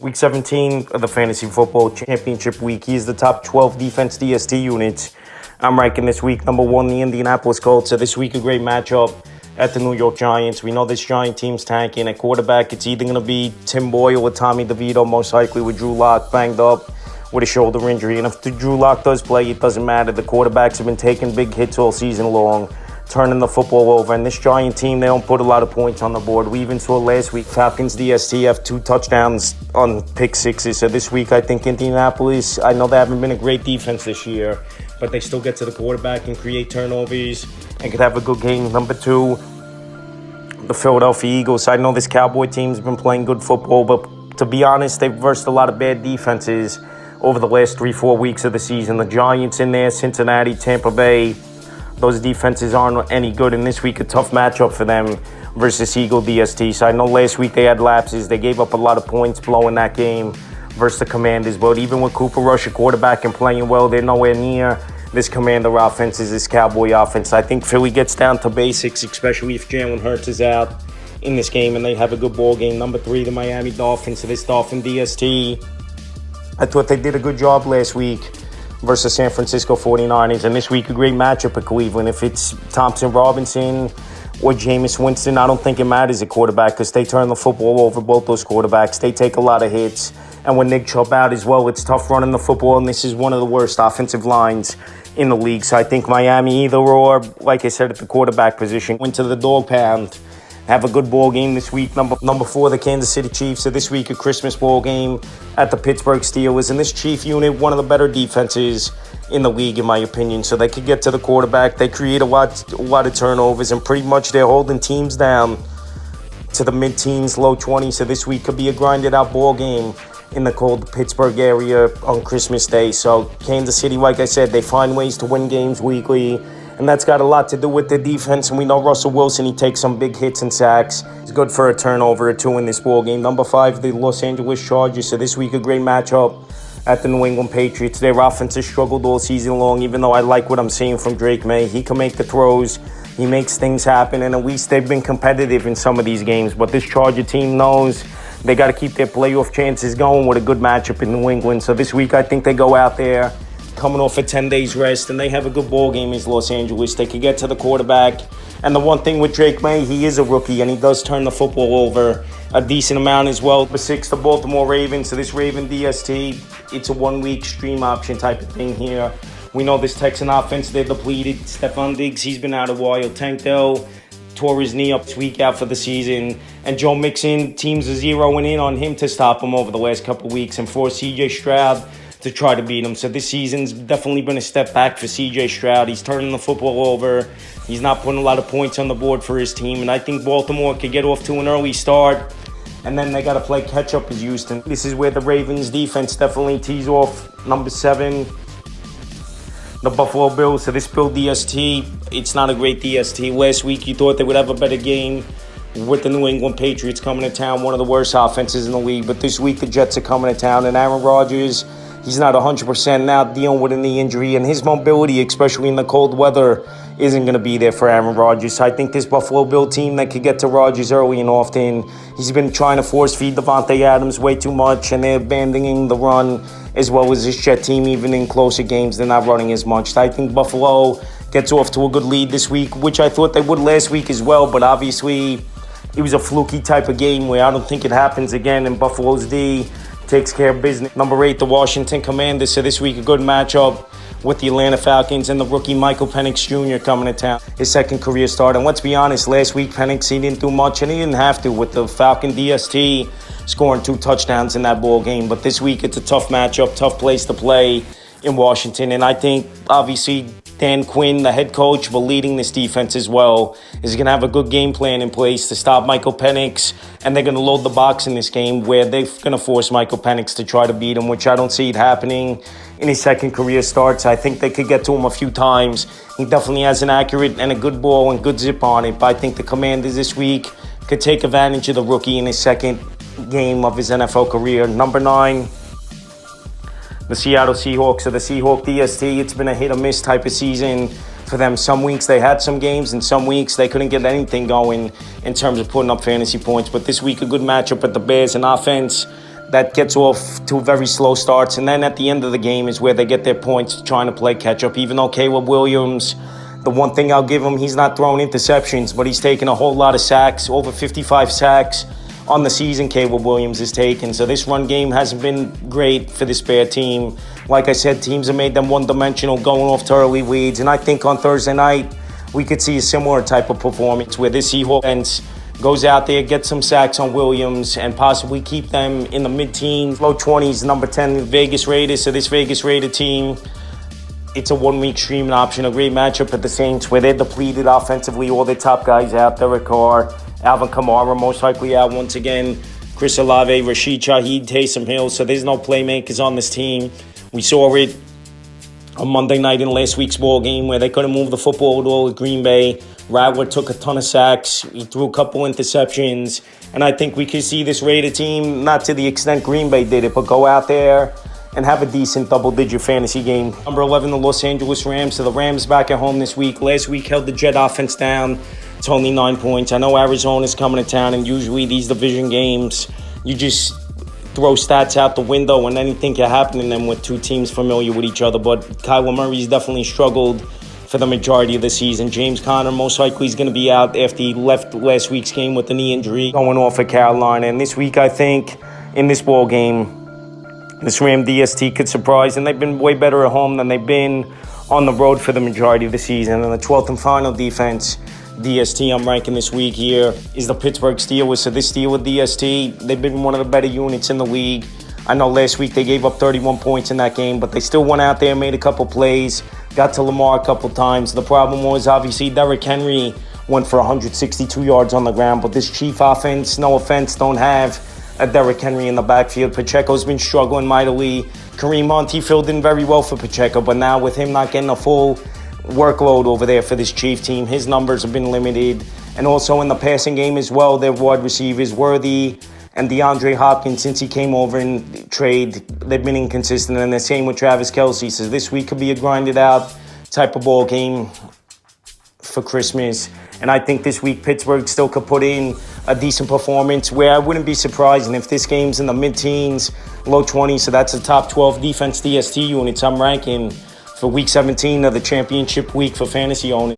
Week 17 of the Fantasy Football Championship week. He's the top 12 defense DST units. I'm ranking this week number 1, the Indianapolis Colts. So this week, a great matchup at the New York Giants. We know this Giant team's tanking. At quarterback, it's either going to be Tim Boyle or Tommy DeVito, most likely with Drew Lock banged up with a shoulder injury. And if Drew Lock does play, it doesn't matter. The quarterbacks have been taking big hits all season long, turning the football over. And this Giant team, they don't put a lot of points on the board. We even saw last week Falcons DST have 2 touchdowns on pick sixes. So this week, I think Indianapolis, I know they haven't been a great defense this year, but they still get to the quarterback and create turnovers and could have a good game. Number 2, the Philadelphia Eagles. I know this Cowboy team's been playing good football, but to be honest, they've versed a lot of bad defenses over the last 3-4 weeks of the season. The Giants in there, Cincinnati, Tampa Bay, those defenses aren't any good. And this week, a tough matchup for them versus Eagle DST. So I know last week they had lapses. They gave up a lot of points blowing that game versus the Commanders. But even with Cooper Rush, a quarterback, and playing well, they're nowhere near this Commander offense is this Cowboy offense. I think Philly gets down to basics, especially if Jalen Hurts is out in this game and they have a good ball game. Number 3, the Miami Dolphins. So this Dolphin DST, I thought they did a good job last week versus San Francisco 49ers. And this week, a great matchup at Cleveland. If it's Thompson Robinson or Jameis Winston, I don't think it matters at quarterback because they turn the football over, both those quarterbacks. They take a lot of hits. And when Nick Chubb out as well, it's tough running the football, and this is one of the worst offensive lines in the league. So I think Miami either or, like I said, at the quarterback position, went to the dog pound. Have a good ball game this week. Number 4, the Kansas City Chiefs. So this week, a Christmas ball game at the Pittsburgh Steelers. And this Chief unit, one of the better defenses in the league, in my opinion. So they could get to the quarterback. They create a lot of turnovers, and pretty much they're holding teams down to the mid-teens, low 20s. So this week could be a grinded-out ball game in the cold Pittsburgh area on Christmas Day. So Kansas City, like I said, they find ways to win games weekly. And that's got a lot to do with the defense. And we know Russell Wilson, he takes some big hits and sacks. He's good for a turnover or 2 in this ball game. Number 5, the Los Angeles Chargers. So this week, a great matchup at the New England Patriots. Their offense has struggled all season long, even though I like what I'm seeing from Drake May. He can make the throws. He makes things happen. And at least they've been competitive in some of these games. But this Charger team knows they got to keep their playoff chances going with a good matchup in New England. So this week, I think they go out there coming off a 10 days rest, and they have a good ball game as Los Angeles. They could get to the quarterback. And the one thing with Drake May, he is a rookie, and he does turn the football over a decent amount as well. Number 6, the Baltimore Ravens. So this Raven DST, it's a 1-week stream option type of thing here. We know this Texan offense, they're depleted. Stephon Diggs, he's been out a while. Tank Dell tore his knee up this week out for the season. And Joe Mixon, teams are zeroing in on him to stop him over the last couple of weeks and force C.J. Stroud to try to beat him. So this season's definitely been a step back for C.J. Stroud. He's turning the football over. He's not putting a lot of points on the board for his team. And I think Baltimore could get off to an early start. And then they got to play catch-up as Houston. This is where the Ravens defense definitely tees off. Number 7, the Buffalo Bills. So this Bill DST, it's not a great DST. Last week you thought they would have a better game with the New England Patriots coming to town, one of the worst offenses in the league. But this week the Jets are coming to town, and Aaron Rodgers, he's not 100% now, dealing with a knee injury, and his mobility, especially in the cold weather, isn't going to be there for Aaron Rodgers. So I think this Buffalo Bill team that could get to Rodgers early and often, he's been trying to force feed Devontae Adams way too much, and they're abandoning the run as well as this Jet team. Even in closer games, they're not running as much. So I think Buffalo gets off to a good lead this week, which I thought they would last week as well, but obviously it was a fluky type of game where I don't think it happens again, and Buffalo's D takes care of business. Number 8, the Washington Commanders. So this week, a good matchup with the Atlanta Falcons and the rookie Michael Penix Jr. coming to town. His second career start. And let's be honest, last week Penix, he didn't do much, and he didn't have to with the Falcon DST scoring 2 touchdowns in that ball game. But this week, it's a tough matchup, tough place to play in Washington. And I think, obviously, Dan Quinn, the head coach, but leading this defense as well, is going to have a good game plan in place to stop Michael Penix, and they're going to load the box in this game where they're going to force Michael Penix to try to beat him, which I don't see it happening in his second career starts. I think they could get to him a few times. He definitely has an accurate and a good ball and good zip on it, but I think the Commanders this week could take advantage of the rookie in his second game of his NFL career. Number 9, the Seattle Seahawks. So the Seahawk DST, it's been a hit-or-miss type of season for them. Some weeks they had some games, and some weeks they couldn't get anything going in terms of putting up fantasy points. But this week, a good matchup at the Bears in offense. that gets off to very slow starts. And then at the end of the game is where they get their points trying to play catch up. Even though Caleb Williams, the one thing I'll give him, he's not throwing interceptions, but he's taken a whole lot of sacks, over 55 sacks on the season Caleb Williams has taken. So this run game hasn't been great for this Bear team. Like I said, teams have made them one-dimensional, going off to early leads. And I think on Thursday night, we could see a similar type of performance where this Seahawks offense goes out there, gets some sacks on Williams, and possibly keep them in the mid-teens, low 20s, number 10, Vegas Raiders. So this Vegas Raider team, it's a one-week streaming option, a great matchup at the Saints where they're depleted offensively, all their top guys out, Derek Carr, Alvin Kamara most likely out once again, Chris Olave, Rashid Shaheed, Taysom Hill. So there's no playmakers on this team. We saw it on Monday night in last week's ball game where they couldn't move the football at all at Green Bay. Rattler took a ton of sacks. He threw a couple interceptions. And I think we could see this Raider team, not to the extent Green Bay did it, but go out there and have a decent double-digit fantasy game. Number 11, the Los Angeles Rams. So the Rams back at home this week. Last week held the Jet offense down. It's only 9 points. I know Arizona's coming to town, and usually these division games, you just throw stats out the window and anything can happen in them with two teams familiar with each other. But Kyler Murray's definitely struggled for the majority of the season. James Conner most likely is going to be out after he left last week's game with a knee injury, going off at Carolina. And this week, I think, in this ball game, this Ram DST could surprise, and they've been way better at home than they've been on the road for the majority of the season. And the 12th and final defense, DST, I'm ranking this week here, is the Pittsburgh Steelers. So this Steelers DST, they've been one of the better units in the league. I know last week they gave up 31 points in that game, but they still went out there, made a couple plays, got to Lamar a couple times. The problem was, obviously, Derrick Henry went for 162 yards on the ground, but this Chief offense, no offense, don't have a Derrick Henry in the backfield. Pacheco's been struggling mightily. Kareem Hunt filled in very well for Pacheco, but now with him not getting a full workload over there for this Chief team, his numbers have been limited. And also in the passing game as well, their wide receivers, Worthy and DeAndre Hopkins, since he came over in trade, they've been inconsistent. And the same with Travis Kelce. So this week could be a grinded out type of ball game for Christmas. And I think this week Pittsburgh still could put in a decent performance where I wouldn't be surprised. And if this game's in the mid-teens, low 20s, so that's the top 12 defense DST units I'm ranking for Week 17 of the championship week for fantasy owners.